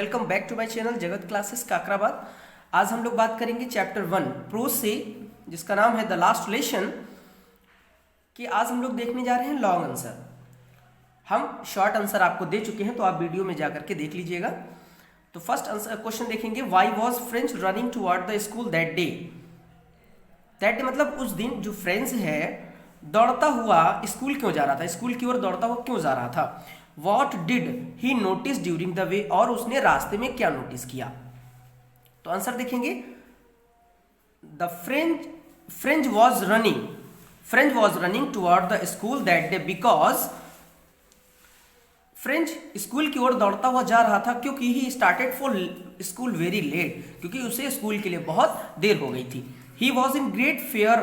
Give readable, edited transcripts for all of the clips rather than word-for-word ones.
Welcome back to my channel Jagat classes Kakrabad. आज हम लोग बात करेंगे चैप्टर 1 प्रोज से, जिसका नाम है द लास्ट लेसन। कि आज हम लोग देखने जा रहे हैं लॉन्ग आंसर। हम शॉर्ट आंसर आपको दे चुके हैं, तो आप वीडियो में जाकर के देख लीजिएगा। तो फर्स्ट आंसर क्वेश्चन देखेंगे, why was French running toward the school that day. That day मतलब उस दिन जो फ्रेंच है दौड़ता हुआ स्कूल क्यों जा रहा था, स्कूल की ओर दौड़ता हुआ क्यों जा रहा था। What did he notice during the way, और उसने रास्ते में क्या नोटिस किया। तो आंसर देखेंगे, the French was running toward the school that day because French school की ओर दौड़ता हुआ जा रहा था क्योंकि he started for school very late, क्योंकि उसे स्कूल के लिए बहुत देर हो गई थी। He was in great fair,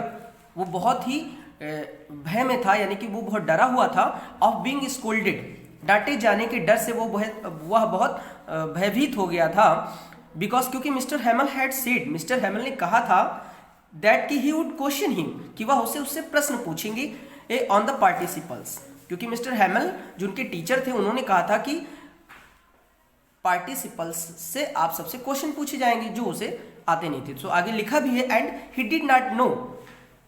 वो बहुत ही भय में था, यानी कि वो बहुत डरा हुआ था। ऑफ बीइंग स्कोल्डेड, डांटे जाने के डर से वह बहुत भयभीत हो गया था। बिकॉज क्योंकि मिस्टर हैमल हैड सेड, मिस्टर हैमल ने कहा था दैट कि ही वुड क्वेश्चन हिम, कि वह उससे प्रश्न पूछेंगे ऑन द पार्टिसिपल्स, क्योंकि मिस्टर हैमल जो उनके टीचर थे उन्होंने कहा था कि पार्टिसिपल्स से आप सबसे क्वेश्चन पूछे जाएंगे जो उसे आते नहीं थे। तो आगे लिखा भी है, and he did not know,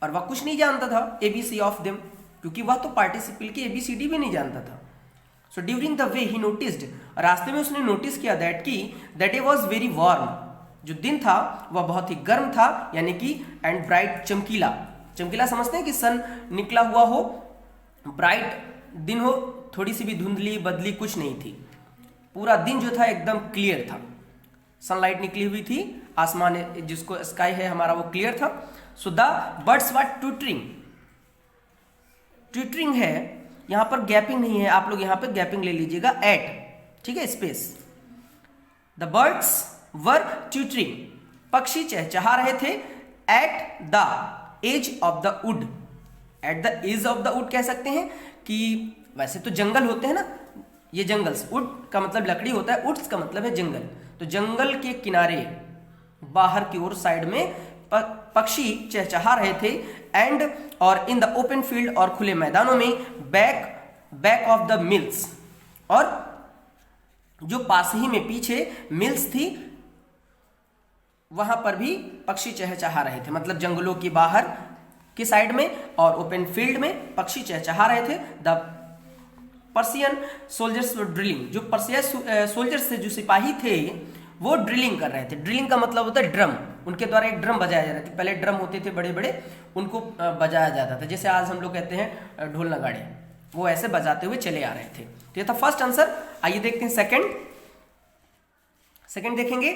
और वह कुछ नहीं जानता था एबीसी ऑफ देम, क्योंकि वह तो पार्टिसिपल की एबीसीडी भी नहीं जानता था। So during the way he noticed, रास्ते में उसने नोटिस किया दैट की that day was very warm, जो दिन था वह बहुत ही गर्म था, यानी कि एंड ब्राइट, चमकीला समझते हैं कि सन निकला हुआ हो, ब्राइट दिन हो, थोड़ी सी भी धुंधली बदली कुछ नहीं थी, पूरा दिन जो था एकदम क्लियर था, सनलाइट निकली हुई थी, आसमान जिसको स्काई है हमारा वो क्लियर था। So the birds were twittering है, यहां पर गैपिंग नहीं है, आप लोग यहां पर गैपिंग ले लीजिएगा, एट, ठीक है, space. The birds were twittering, पक्षी चहचहा रहे थे, at the edge of the wood, at the edge of the wood कह सकते हैं कि वैसे तो जंगल होते हैं ना, ये जंगल्स, वुड का मतलब लकड़ी होता है, वुड्स का मतलब है जंगल, तो जंगल के किनारे बाहर की ओर साइड में पक्षी चहचहा रहे थे, एंड और इन द ओपन फील्ड, और खुले मैदानों में, बैक ऑफ द मिल्स, और जो पास ही में पीछे मिल्स थी वहां पर भी पक्षी चहचहा रहे थे, मतलब जंगलों की बाहर की साइड में और ओपन फील्ड में पक्षी चहचहा रहे थे। The Persian soldiers were drilling, जो पर्सियन सोल्जर्स थे, जो सिपाही थे, वो ड्रिलिंग कर रहे थे। ड्रिलिंग का मतलब होता है ड्रम, उनके द्वारा एक ड्रम बजाया जा रहा था। पहले ड्रम होते थे बड़े बड़े, उनको बजाया जाता था, जैसे आज हम लोग कहते हैं ढोल नगाड़े, वो ऐसे बजाते हुए चले आ रहे थे। तो ये था फर्स्ट आंसर। आइए देखते हैं सेकंड देखेंगे,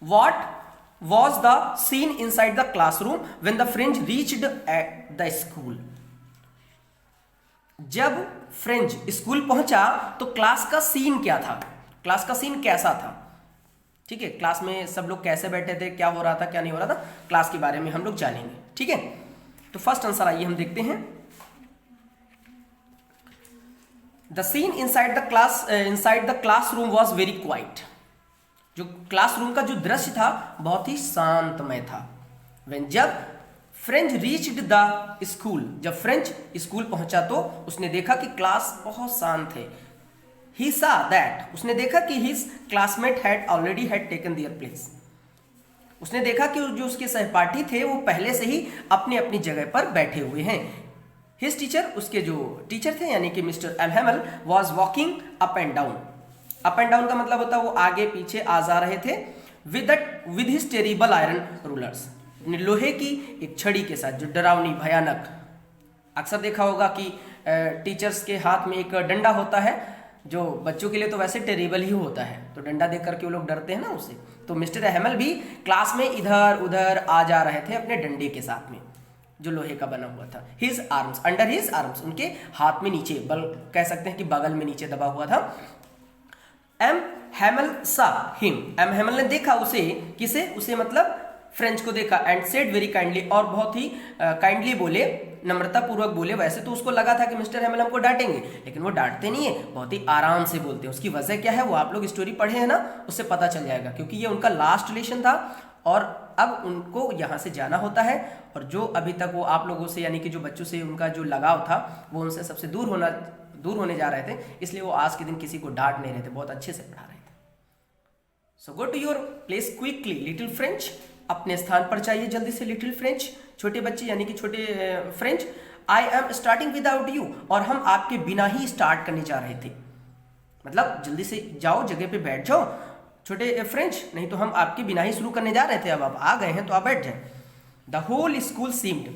what was the scene inside the classroom when the French reached at the school. जब फ्रेंच स्कूल पहुंचा तो क्लास का सीन क्या था, क्लास का सीन कैसा था, ठीक है, क्लास में सब लोग कैसे बैठे थे, क्या हो रहा था क्या नहीं हो रहा था, क्लास के बारे में हम लोग जानेंगे, ठीक है। तो फर्स्ट आंसर आइए हम देखते हैं, the scene inside the classroom was very quiet, जो क्लासरूम का जो दृश्य था बहुत ही शांतमय था। When जब फ्रेंच रीच्ड द स्कूल, जब फ्रेंच स्कूल पहुंचा तो उसने देखा कि क्लास बहुत शांत है। He saw that, उसने देखा कि his classmate had already taken their place, उसने देखा कि जो उसके सहपाठी थे वो पहले से ही अपनी अपनी जगह पर बैठे हुए हैं। His teacher, उसके जो टीचर थे यानी कि mister Hamel, was walking up and down, up and down का मतलब होता है वो आगे पीछे आ जा रहे थे, with his terrible iron rulers, लोहे की एक छड़ी के साथ, जो डरावनी भयानक। अक्सर देखा होगा कि टीचर्स के हाथ में एक डंडा होता है, जो बच्चों के लिए तो वैसे टेरिबल ही होता है, तो डंडा देख करके वो लोग डरते हैं ना उससे। तो मिस्टर हैमल भी क्लास में इधर उधर आ जा रहे थे अपने डंडे के साथ में, जो लोहे का बना हुआ था। His arms, under his arms, उनके हाथ में नीचे, कह सकते हैं कि बगल में नीचे दबा हुआ था। एम हैमल सा हिम, एम हैमल ने देखा उसे, किसे, उसे मतलब फ्रेंच को देखा, एंड सेड वेरी काइंडली, और बहुत ही काइंडली बोले, नम्रता पूर्वक बोले। वैसे तो उसको लगा था कि मिस्टर हैमल हमको डांटेंगे, लेकिन वो डांटते नहीं है, बहुत ही आराम से बोलते हैं। उसकी वजह क्या है वो आप लोग स्टोरी पढ़े हैं ना, उससे पता चल जाएगा, क्योंकि ये उनका लास्ट लेसन था और अब उनको यहाँ से जाना होता है, और जो अभी तक वो आप लोगों से यानी कि जो बच्चों से उनका जो लगाव था वो उनसे सबसे दूर होने जा रहे थे, इसलिए वो आज के दिन किसी को डांट नहीं रहे थे, बहुत अच्छे से पढ़ा रहे थे। So go to your place quickly little French, अपने स्थान पर चाहिए जल्दी से लिटिल फ्रेंच, छोटे बच्चे यानी कि छोटे French. I am starting without you, और हम आपके बिना ही स्टार्ट करने जा रहे थे, मतलब जल्दी से जाओ, जगह पे बैठ जाओ छोटे फ्रेंच, नहीं तो हम आपके बिना ही शुरू करने जा रहे थे, अब आप आ गए हैं तो आप बैठ जाए। The whole school seemed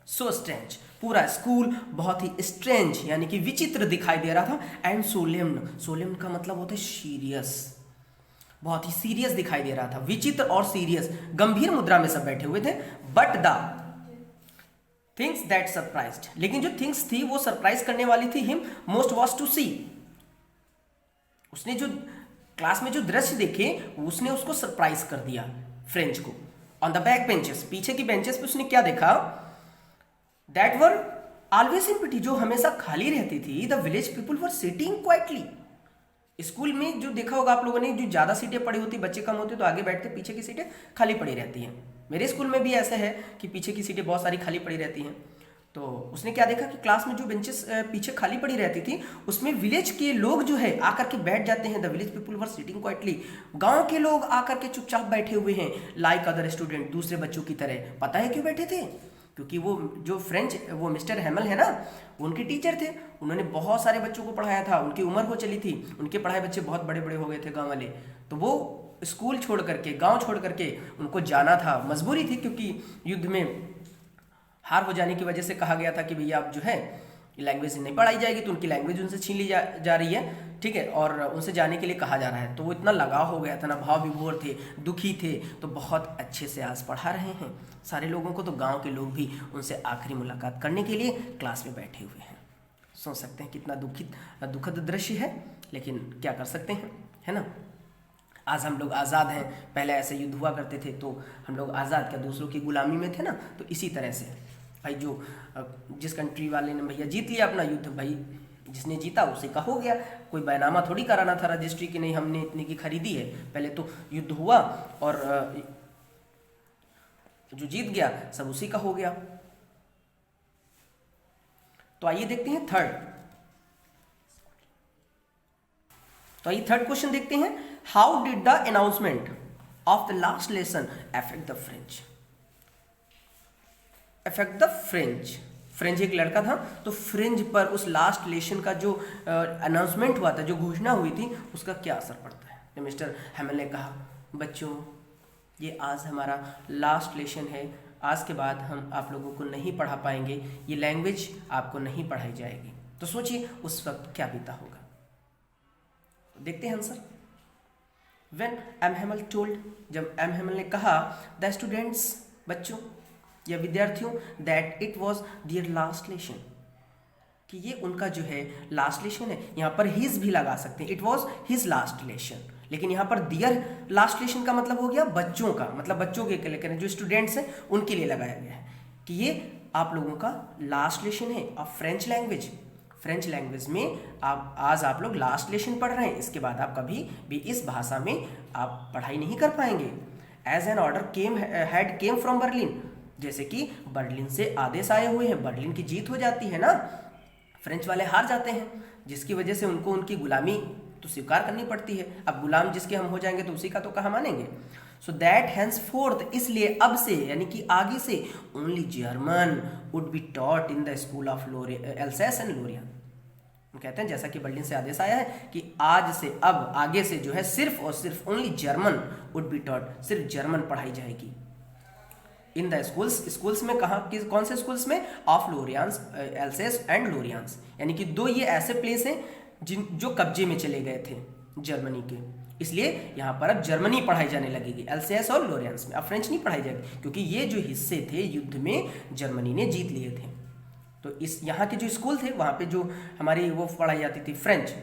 so strange, पूरा स्कूल बहुत ही स्ट्रेंज यानी कि विचित्र दिखाई दे रहा था। एंड सोलेम्न, सोलेम्न का मतलब होता है सीरियस, बहुत ही सीरियस दिखाई दे रहा था, विचित्र और सीरियस, गंभीर मुद्रा में सब बैठे हुए थे। But the things that surprised, लेकिन जो थिंग्स थी वो सरप्राइज करने वाली थी हिम मोस्ट वाज टू सी, उसने जो क्लास में जो दृश्य देखे उसने उसको सरप्राइज कर दिया फ्रेंच को। ऑन द बैक बेंचेस, पीछे की बेंचेस पे उसने क्या देखा, दैट वर ऑलवेज एम्प्टी, जो हमेशा खाली रहती थी। The village people were sitting quietly, school में जो देखा होगा आप लोगों ने, जो ज़्यादा सीटें पड़ी होती, बच्चे कम होते तो आगे बैठते, पीछे की सीटें खाली पड़ी रहती हैं। मेरे स्कूल में भी ऐसा है कि पीछे की सीटें बहुत सारी खाली पड़ी रहती हैं। तो उसने क्या देखा कि क्लास में जो बेंचेस पीछे खाली पड़ी रहती थी उसमें विलेज के लोग जो है आकर के बैठ जाते हैं। The village people were sitting quietly, गांव के लोग आकर के चुपचाप बैठे हुए हैं, लाइक अदर स्टूडेंट, दूसरे बच्चों की तरह। पता है क्यों बैठे थे, क्योंकि वो जो फ्रेंच वो मिस्टर हैमल है ना, वो उनके टीचर थे, उन्होंने बहुत सारे बच्चों को पढ़ाया था, उनकी उम्र हो चली थी, उनके पढ़ाए बच्चे बहुत बड़े बड़े हो गए थे गांव वाले, तो वो स्कूल छोड़ करके, गांव छोड़ करके उनको जाना था, मजबूरी थी, क्योंकि युद्ध में हार हो जाने की वजह से कहा गया था कि भैया आप जो है लैंग्वेज नहीं पढ़ाई जाएगी, तो उनकी लैंग्वेज उनसे छीन ली जा रही है, ठीक है, और उनसे जाने के लिए कहा जा रहा है। तो वो इतना लगाव हो गया था ना, भाव विभोर थे, दुखी थे, तो बहुत अच्छे से आज पढ़ा रहे हैं सारे लोगों को। तो गांव के लोग भी उनसे आखिरी मुलाकात करने के लिए क्लास में बैठे हुए हैं। सोच सकते हैं कितना दुखद दृश्य है, लेकिन क्या कर सकते हैं, है ना। आज हम लोग आज़ाद हैं, पहले ऐसे युद्ध हुआ करते थे तो हम लोग आज़ाद क्या दूसरों की गुलामी में थे ना। तो इसी तरह से भाई जिस कंट्री वाले ने भैया जीत लिया अपना युद्ध, भाई जिसने जीता उसी का हो गया, कोई बैनामा थोड़ी कराना था रजिस्ट्री की, नहीं हमने इतने की खरीदी है, पहले तो युद्ध हुआ और जो जीत गया सब उसी का हो गया। तो आइए देखते हैं थर्ड क्वेश्चन देखते हैं। How did the announcement of the last lesson affect the French. French एक लड़का था, तो फ्रेंच पर उस लास्ट लेसन का जो अनाउंसमेंट हुआ था, जो घोषणा हुई थी, उसका क्या असर पड़ता है। तो मिस्टर हैमल ने कहा, बच्चों ये आज हमारा लास्ट लेसन है, आज के बाद हम आप लोगों को नहीं पढ़ा पाएंगे, ये लैंग्वेज आपको नहीं पढ़ाई जाएगी। तो सोचिए उस वक्त क्या बीता होगा। देखते हैं answer. When M Hamel told, जब एम हेमल ने कहा, द स्टूडेंट्स, बच्चों या विद्यार्थियों, that it was their last lesson, कि ये उनका जो है लास्ट लेसन है। यहाँ पर हिज भी लगा सकते हैं, it was his last lesson, लेकिन यहाँ पर दियर लास्ट लेसन का मतलब हो गया बच्चों का, मतलब बच्चों के लिए, जो स्टूडेंट्स हैं उनके लिए लगाया गया है कि ये आप लोगों का लास्ट लेसन है ऑफ फ्रेंच लैंग्वेज में आप लोग लास्ट लेसन पढ़ रहे हैं, इसके बाद आप कभी भी इस भाषा में आप पढ़ाई नहीं कर पाएंगे। As an order came from Berlin, जैसे कि बर्लिन से आदेश आए हुए हैं, बर्लिन की जीत हो जाती है ना, फ्रेंच वाले हार जाते हैं, जिसकी वजह से उनको उनकी गुलामी तो स्वीकार करनी पड़ती है। अब गुलाम जिसके हम हो जाएंगे तो उसी का तो कहा मानेंगे। सो दैट हैंस फोर्थ, इसलिए अब से यानी कि आगे से, only German would be taught in the school of Alsace and Lorraine. कहते हैं जैसा कि बर्लिन से आदेश आया है कि आज से, अब आगे से जो है सिर्फ और सिर्फ only German would be taught, सिर्फ जर्मन पढ़ाई जाएगी इन द स्कूल्स में। कहाँ, कौन से स्कूल्स में, ऑफ लोरियंस, एल्सेस एंड लोरियंस, यानी कि दो ये ऐसे प्लेस हैं जो कब्जे में चले गए थे जर्मनी के, इसलिए यहाँ पर अब जर्मनी पढ़ाई जाने लगेगी, एल्सेस और लोरियंस में। अब फ्रेंच नहीं पढ़ाई जाएगी, क्योंकि ये जो हिस्से थे युद्ध में जर्मनी ने जीत लिए थे। तो इस यहाँ के जो स्कूल थे वहाँ पे जो हमारी वो पढ़ाई जाती थी फ्रेंच,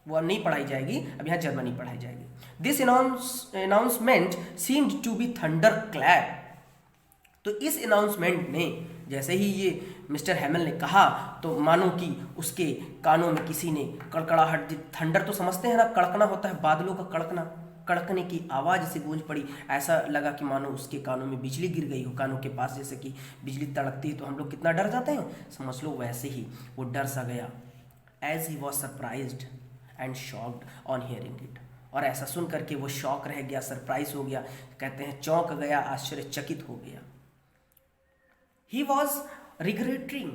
वो नहीं पढ़ाई जाएगी, अब यहाँ जर्मनी पढ़ाई जाएगी। This announcement seemed to be thunder clap, तो इस अनाउंसमेंट ने, जैसे ही ये मिस्टर हैमल ने कहा, तो मानो कि उसके कानों में किसी ने कड़कड़ाहट, थंडर तो समझते हैं ना, कड़कना होता है, बादलों का कड़कना, कड़कने की आवाज़ से गूंज पड़ी, ऐसा लगा कि मानो उसके कानों में बिजली गिर गई हो। कानों के पास जैसे कि बिजली तड़कती है तो हम लोग कितना डर जाते हैं, समझ लो वैसे ही वो डर सा गया। As he was surprised and shocked on hearing it, और ऐसा सुन करके वो शॉक रह गया, सरप्राइज हो गया, कहते हैं चौंक गया, आश्चर्यचकित हो गया। ही वॉज रिग्रेटिंग,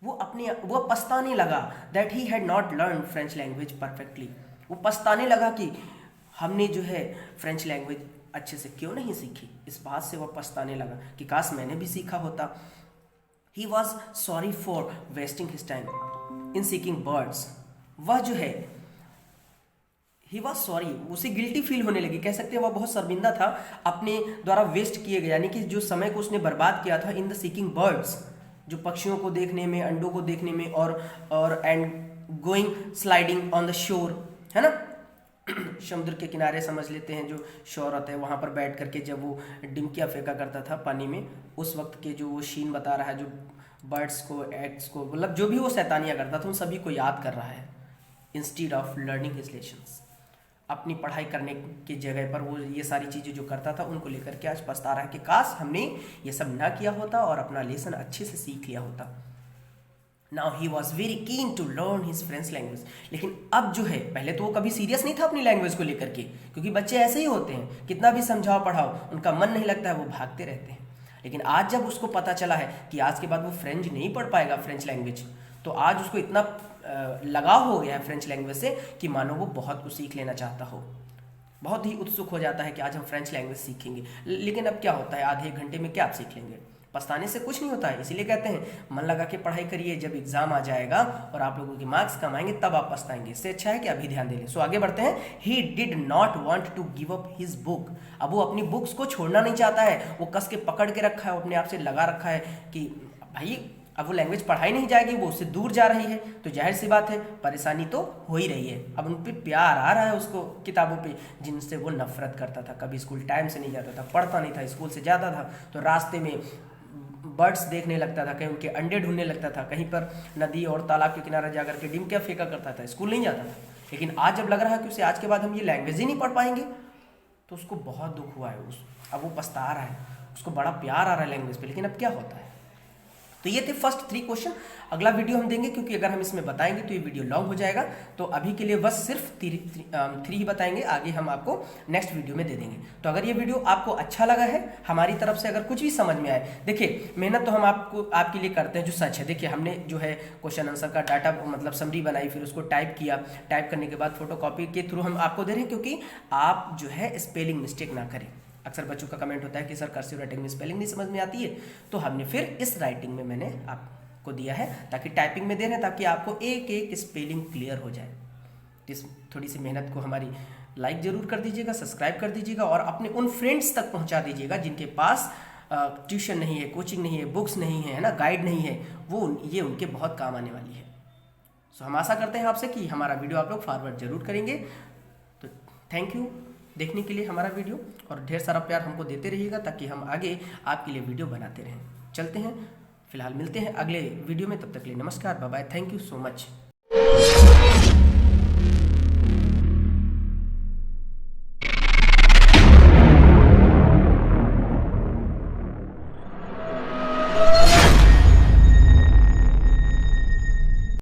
वो पछताने लगा that he had not learn French language perfectly. वो पछताने लगा कि हमने जो है फ्रेंच लैंग्वेज अच्छे से क्यों नहीं सीखी। इस बात से वह पछताने लगा कि काश मैंने भी सीखा होता। He was sorry for wasting his time in seeking birds. वह जो है ही वॉज सॉरी, उसे गिल्टी फील होने लगी, कह सकते हैं वह बहुत शर्मिंदा था अपने द्वारा वेस्ट किए गए, यानी कि जो समय को उसने बर्बाद किया था इन द सीकिंग बर्ड्स, जो पक्षियों को देखने में, अंडों को देखने में, और and going sliding on the shore, है ना, समुद्र के किनारे समझ लेते हैं, जो शोर होता है वहाँ पर बैठ करके जब वो डिंकिया फेंका करता था पानी में, उस वक्त के जो वो सीन बता रहा है, जो बर्ड्स को, एग्स को, मतलब जो भी वो शैतानियाँ करता था उन सभी को याद कर रहा है। Instead of learning his lessons, अपनी पढ़ाई करने की जगह पर वो ये सारी चीज़ें जो करता था उनको लेकर के आज पछता रहा है कि काश हमने ये सब ना किया होता और अपना लेसन अच्छे से सीख लिया होता। Now he was very keen to learn his French language. लेकिन अब जो है, पहले तो वो कभी सीरियस नहीं था अपनी लैंग्वेज को लेकर के, क्योंकि बच्चे ऐसे ही होते हैं, कितना भी समझाओ पढ़ाओ उनका मन नहीं लगता है, वो भागते रहते हैं। लेकिन आज जब उसको पता चला है कि आज के बाद वो फ्रेंच नहीं पढ़ पाएगा, फ्रेंच लैंग्वेज, तो आज उसको इतना लगाव हो गया है फ्रेंच लैंग्वेज से कि मानो वो बहुत कुछ सीख लेना चाहता हो, बहुत ही उत्सुक हो जाता है कि आज हम फ्रेंच लैंग्वेज सीखेंगे। लेकिन अब क्या होता है, आधे एक घंटे में क्या आप सीख लेंगे? पछताने से कुछ नहीं होता है। इसीलिए कहते हैं मन लगा के पढ़ाई करिए, जब एग्जाम आ जाएगा और आप लोगों के मार्क्स कम आएंगे तब आप पछताएंगे। इससे अच्छा है कि अभी ध्यान दे लें। सो आगे बढ़ते हैं। He did not want to give up his book. अब वो अपनी बुक्स को छोड़ना नहीं चाहता है, वो कस के पकड़ के रखा है, अपने आप से लगा रखा है कि भाई अब वो लैंग्वेज पढ़ाई नहीं जाएगी, वो उससे दूर जा रही है, तो जाहिर सी बात है परेशानी तो हो ही रही है। अब उन पे प्यार आ रहा है उसको, किताबों पे जिनसे वो नफरत करता था। कभी स्कूल टाइम से नहीं जाता था, पढ़ता नहीं था, स्कूल से जाता था तो रास्ते में बर्ड्स देखने लगता था, कहीं उनके अंडे ढूंढने लगता था, कहीं पर नदी और तालाब के किनारे जाकर के डिमकिया फेंका करता था, स्कूल नहीं जाता था। लेकिन आज जब लग रहा है कि उसे आज के बाद हम ये लैंग्वेज ही नहीं पढ़ पाएंगे, तो उसको बहुत दुख हुआ है। अब वो पछता रहा है, उसको बड़ा प्यार आ रहा है लैंग्वेज पे। लेकिन अब क्या होता है? तो ये थे फर्स्ट 3 क्वेश्चन। अगला वीडियो हम देंगे, क्योंकि अगर हम इसमें बताएंगे तो ये वीडियो लॉन्ग हो जाएगा। तो अभी के लिए बस सिर्फ 3 ही बताएंगे, आगे हम आपको नेक्स्ट वीडियो में दे देंगे। तो अगर ये वीडियो आपको अच्छा लगा है, हमारी तरफ से अगर कुछ भी समझ में आए, देखिए मेहनत तो हम आपके लिए करते हैं जो सच है। देखिए हमने जो है क्वेश्चन आंसर का डाटा मतलब समरी बनाई, फिर उसको टाइप किया, टाइप करने के बाद फोटोकॉपी के थ्रू हम आपको दे रहे हैं, क्योंकि आप जो है स्पेलिंग मिस्टेक ना करें। अक्सर बच्चों का कमेंट होता है कि सर कर्सिव राइटिंग में स्पेलिंग नहीं समझ में आती है, तो हमने फिर इस राइटिंग में मैंने आपको दिया है, ताकि टाइपिंग में दे रहे हैं, ताकि आपको एक एक स्पेलिंग क्लियर हो जाए। इस थोड़ी सी मेहनत को हमारी लाइक जरूर कर दीजिएगा, सब्सक्राइब कर दीजिएगा और अपने उन फ्रेंड्स तक पहुंचा दीजिएगा जिनके पास ट्यूशन नहीं है, कोचिंग नहीं है, बुक्स नहीं है, ना गाइड नहीं है, वो ये उनके बहुत काम आने वाली है। सो हम आशा करते हैं आपसे कि हमारा वीडियो आप लोग फॉरवर्ड जरूर करेंगे। तो थैंक यू देखने के लिए हमारा वीडियो, और ढेर सारा प्यार हमको देते रहिएगा, ताकि हम आगे आपके लिए वीडियो बनाते रहें। चलते हैं, फिलहाल मिलते हैं अगले वीडियो में, तब तक के लिए नमस्कार, bye bye, thank you so much.